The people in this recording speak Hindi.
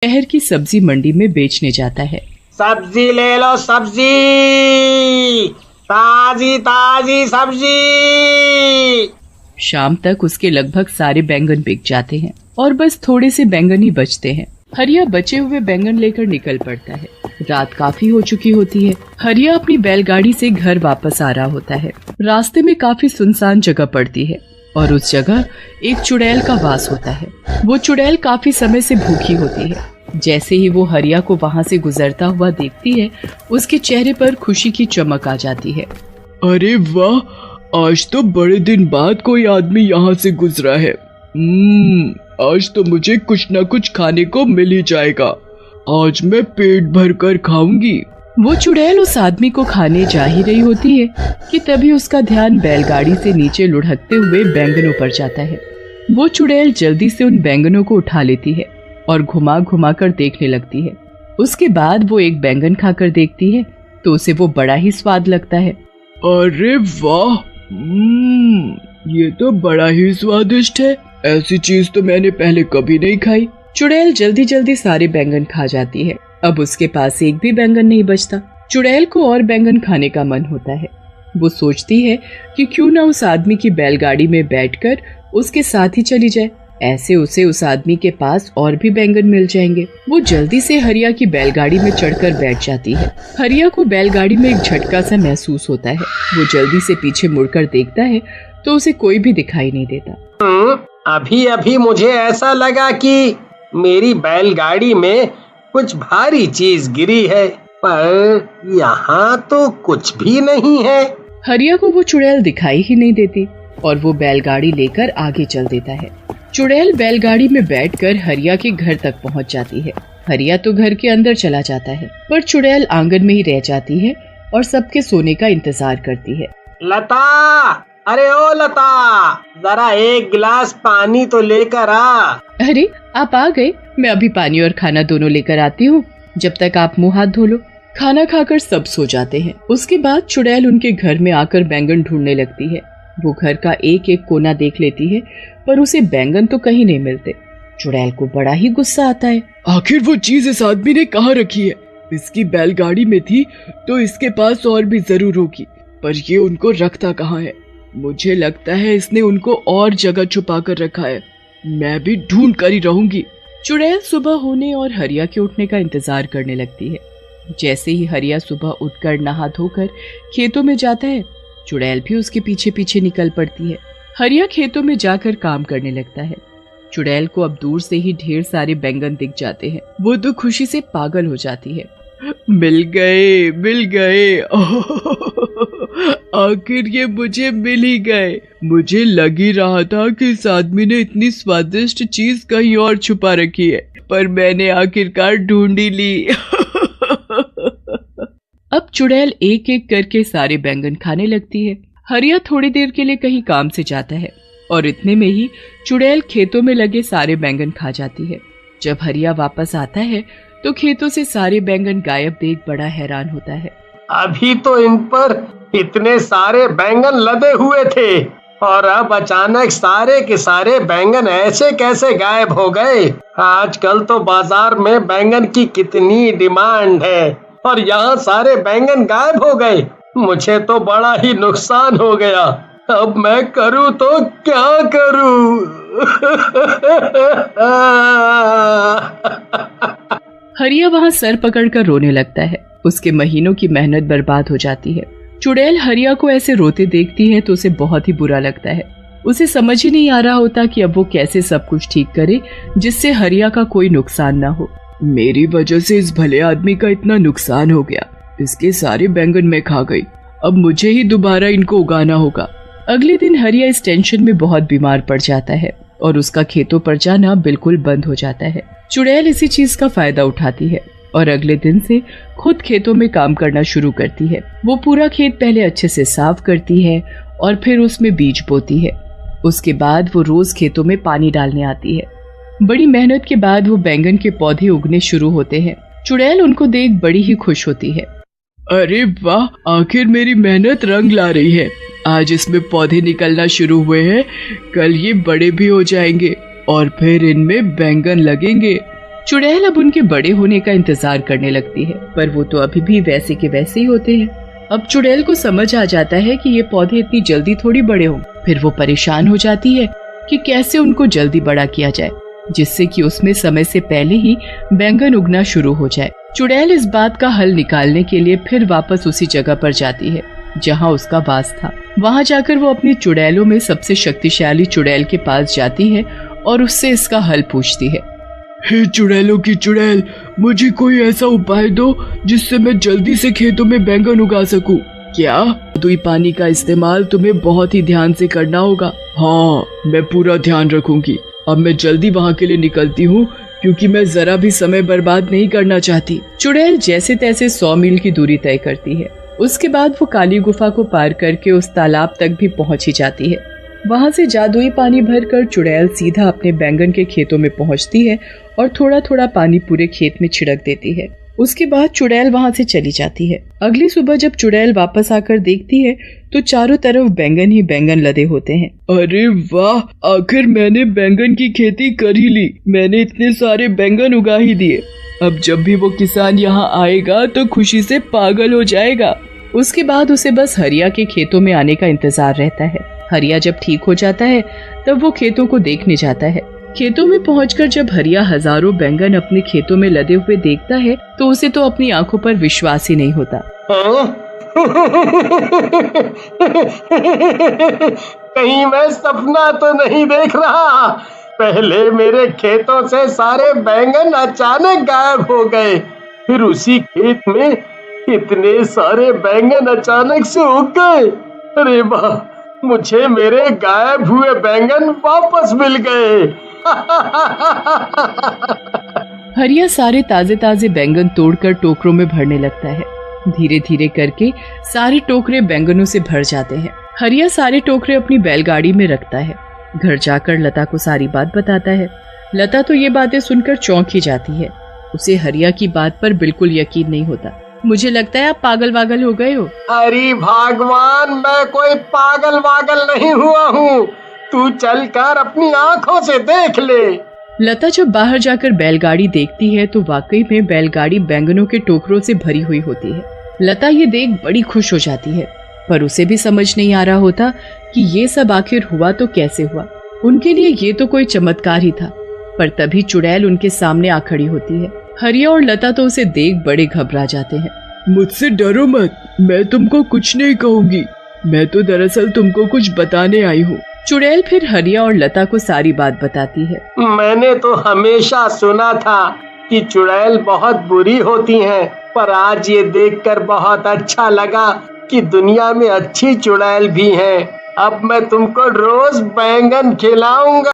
शहर की सब्जी मंडी में बेचने जाता है। सब्जी ले लो, सब्जी, ताजी ताजी सब्जी। शाम तक उसके लगभग सारे बैंगन बिक जाते हैं और बस थोड़े से बैंगन ही बचते हैं। हरिया बचे हुए बैंगन लेकर निकल पड़ता है। रात काफी हो चुकी होती है। हरिया अपनी बैलगाड़ी से घर वापस आ रहा होता है। रास्ते में काफी सुनसान जगह पड़ती है और उस जगह एक चुड़ैल का वास होता है। वो चुड़ैल काफी समय से भूखी होती है। जैसे ही वो हरिया को वहाँ से गुजरता हुआ देखती है, उसके चेहरे पर खुशी की चमक आ जाती है। अरे वाह, आज तो बड़े दिन बाद कोई आदमी यहाँ से गुजरा है। आज तो मुझे कुछ न कुछ खाने को मिल ही जाएगा। आज मैं पेट भर कर खाऊंगी। वो चुड़ैल उस आदमी को खाने जा ही रही होती है कि तभी उसका ध्यान बैलगाड़ी से नीचे लुढ़कते हुए बैंगनों पर जाता है। वो चुड़ैल जल्दी से उन बैंगनों को उठा लेती है और घुमा घुमा कर देखने लगती है। उसके बाद वो एक बैंगन खाकर देखती है तो उसे वो बड़ा ही स्वाद लगता है। अरे वाह, ये तो बड़ा ही स्वादिष्ट है। ऐसी चीज तो मैंने पहले कभी नहीं खाई। चुड़ैल जल्दी जल्दी सारे बैंगन खा जाती है। अब उसके पास एक भी बैंगन नहीं बचता। चुड़ैल को और बैंगन खाने का मन होता है। वो सोचती है कि क्यों ना उस आदमी की बैलगाड़ी में बैठकर उसके साथ ही चली जाए। ऐसे उसे उस आदमी के पास और भी बैंगन मिल जाएंगे। वो जल्दी से हरिया की बैलगाड़ी में चढ़कर बैठ जाती है। हरिया को बैलगाड़ी में एक झटका सा महसूस होता है। वो जल्दी से पीछे मुड़कर देखता है तो उसे कोई भी दिखाई नहीं देता। अभी अभी मुझे ऐसा लगा कि मेरी बैलगाड़ी में कुछ भारी चीज गिरी है, पर यहाँ तो कुछ भी नहीं है। हरिया को वो चुड़ैल दिखाई ही नहीं देती और वो बैलगाड़ी लेकर आगे चल देता है। चुड़ैल बैलगाड़ी में बैठकर हरिया के घर तक पहुँच जाती है। हरिया तो घर के अंदर चला जाता है, पर चुड़ैल आंगन में ही रह जाती है और सबके सोने का इंतजार करती है। लता, अरे ओ लता, जरा एक गिलास पानी तो लेकर आ। अरे आप आ गए, मैं अभी पानी और खाना दोनों लेकर आती हूँ, जब तक आप मुँह हाथ धो लो। खाना खाकर सब सो जाते हैं। उसके बाद चुड़ैल उनके घर में आकर बैंगन ढूंढने लगती है। वो घर का एक एक कोना देख लेती है, पर उसे बैंगन तो कहीं नहीं मिलते। चुड़ैल को बड़ा ही गुस्सा आता है। आखिर वो चीज इस आदमी ने कहाँ रखी है? इसकी बैलगाड़ी में थी तो इसके पास और भी जरूर होगी, पर ये उनको रखता कहाँ है? मुझे लगता है इसने उनको और जगह छुपा कर रखा है। मैं भी ढूंढ कर ही रहूंगी। चुड़ैल सुबह होने और हरिया के उठने का इंतजार करने लगती है। जैसे ही हरिया सुबह उठकर नहा धोकर खेतों में जाता है, चुड़ैल भी उसके पीछे पीछे निकल पड़ती है। हरिया खेतों में जाकर काम करने लगता है। चुड़ैल को अब दूर से ही ढेर सारे बैंगन दिख जाते हैं। वो तो खुशी से पागल हो जाती है। मिल गए, मिल गए। आखिर ये मुझे मिल ही गए। मुझे लग ही रहा था कि इस आदमी ने इतनी स्वादिष्ट चीज कहीं और छुपा रखी है, पर मैंने आखिरकार ढूंढ ही ली। अब चुड़ैल एक एक करके सारे बैंगन खाने लगती है। हरिया थोड़ी देर के लिए कहीं काम से जाता है और इतने में ही चुड़ैल खेतों में लगे सारे बैंगन खा जाती है। जब हरिया वापस आता है तो खेतों से सारे बैंगन गायब देख बड़ा हैरान होता है। अभी तो इन पर इतने सारे बैंगन लदे हुए थे और अब अचानक सारे के सारे बैंगन ऐसे कैसे गायब हो गए? आजकल तो बाजार में बैंगन की कितनी डिमांड है और यहाँ सारे बैंगन गायब हो गए। मुझे तो बड़ा ही नुकसान हो गया। अब मैं करूँ तो क्या करूँ? हरिया वहाँ सर पकड़कर रोने लगता है। उसके महीनों की मेहनत बर्बाद हो जाती है। चुड़ैल हरिया को ऐसे रोते देखती है तो उसे बहुत ही बुरा लगता है। उसे समझ ही नहीं आ रहा होता कि अब वो कैसे सब कुछ ठीक करे जिससे हरिया का कोई नुकसान ना हो। मेरी वजह से इस भले आदमी का इतना नुकसान हो गया। इसके सारे बैंगन मैं खा गई। अब मुझे ही दोबारा इनको उगाना होगा। अगले दिन हरिया इस टेंशन में बहुत बीमार पड़ जाता है और उसका खेतों पर जाना बिल्कुल बंद हो जाता है। चुड़ैल इसी चीज का फायदा उठाती है और अगले दिन से खुद खेतों में काम करना शुरू करती है। वो पूरा खेत पहले अच्छे से साफ करती है और फिर उसमें बीज बोती है। उसके बाद वो रोज खेतों में पानी डालने आती है। बड़ी मेहनत के बाद वो बैंगन के पौधे उगने शुरू होते हैं। चुड़ैल उनको देख बड़ी ही खुश होती है। अरे वाह, आखिर मेरी मेहनत रंग ला रही है। आज इसमें पौधे निकलना शुरू हुए हैं, कल ये बड़े भी हो जाएंगे और फिर इनमें बैंगन लगेंगे। चुड़ैल अब उनके बड़े होने का इंतजार करने लगती है, पर वो तो अभी भी वैसे के वैसे ही होते हैं। अब चुड़ैल को समझ आ जाता है कि ये पौधे इतनी जल्दी थोड़ी बड़े हों। फिर वो परेशान हो जाती है कि कैसे उनको जल्दी बड़ा किया जाए, जिससे कि उसमें समय से पहले ही बैंगन उगना शुरू हो जाए। चुड़ैल इस बात का हल निकालने के लिए फिर वापस उसी जगह पर जाती है जहाँ उसका वास था। वहाँ जाकर वो अपनी चुड़ैलों में सबसे शक्तिशाली चुड़ैल के पास जाती है और उससे इसका हल पूछती है। हे चुड़ैलों की चुड़ैल, मुझे कोई ऐसा उपाय दो जिससे मैं जल्दी से खेतों में बैंगन उगा सकूं। क्या? दुई पानी का इस्तेमाल तुम्हें बहुत ही ध्यान से करना होगा। हाँ, मैं पूरा ध्यान रखूंगी। अब मैं जल्दी वहाँ के लिए निकलती हूँ, क्योंकि मैं जरा भी समय बर्बाद नहीं करना चाहती। चुड़ैल जैसे तैसे 100 मील की दूरी तय करती है। उसके बाद वो काली गुफा को पार करके उस तालाब तक भी पहुंच ही जाती है। वहां से जादुई पानी भरकर चुड़ैल सीधा अपने बैंगन के खेतों में पहुंचती है और थोड़ा थोड़ा पानी पूरे खेत में छिड़क देती है। उसके बाद चुड़ैल वहां से चली जाती है। अगली सुबह जब चुड़ैल वापस आकर देखती है तो चारों तरफ बैंगन ही बैंगन लदे होते हैं। अरे वाह, आखिर मैंने बैंगन की खेती कर ही ली। मैंने इतने सारे बैंगन उगा ही दिए। अब जब भी वो किसान यहाँ आएगा तो खुशी से पागल हो जाएगा। उसके बाद उसे बस हरिया के खेतों में आने का इंतजार रहता है। हरिया जब ठीक हो जाता है तब वो खेतों को देखने जाता है। खेतों में पहुंचकर जब हरिया हजारों बैंगन अपने खेतों में लदे हुए देखता है तो उसे तो अपनी आंखों पर विश्वास ही नहीं होता। कहीं मैं सपना तो नहीं देख रहा। पहले मेरे खेतों से सारे बैंगन अचानक गायब हो गए, फिर उसी खेत में इतने सारे बैंगन अचानक से उग गए। अरे वाह, मुझे मेरे गायब हुए बैंगन वापस मिल गए। हरिया सारे ताजे ताजे बैंगन तोड़कर टोकरों में भरने लगता है। धीरे धीरे करके सारे टोकरे बैंगनों से भर जाते हैं। हरिया सारे टोकरे अपनी बैलगाड़ी में रखता है। घर जाकर लता को सारी बात बताता है। लता तो ये बातें सुनकर चौंक ही जाती है। उसे हरिया की बात पर बिल्कुल यकीन नहीं होता। मुझे लगता है आप पागल वागल हो गए हो। अरे भगवान, मैं कोई पागल वागल नहीं हुआ हूँ। तू चलकर अपनी आँखों से देख ले। लता जब बाहर जाकर बैलगाड़ी देखती है तो वाकई में बैलगाड़ी बैंगनों के टोकरों से भरी हुई होती है। लता ये देख बड़ी खुश हो जाती है, पर उसे भी समझ नहीं आ रहा होता कि ये सब आखिर हुआ तो कैसे हुआ। उनके लिए ये तो कोई चमत्कार ही था। पर तभी चुड़ैल उनके सामने आ खड़ी होती है। हरिया और लता तो उसे देख बड़े घबरा जाते हैं। मुझसे डरो मत, मैं तुमको कुछ नहीं कहूँगी। मैं तो दरअसल तुमको कुछ बताने आई हूँ। चुड़ैल फिर हरिया और लता को सारी बात बताती है। मैंने तो हमेशा सुना था कि चुड़ैल बहुत बुरी होती हैं, पर आज ये देखकर बहुत अच्छा लगा कि दुनिया में अच्छी चुड़ैल भी हैं। अब मैं तुमको रोज बैंगन खिलाऊंगा।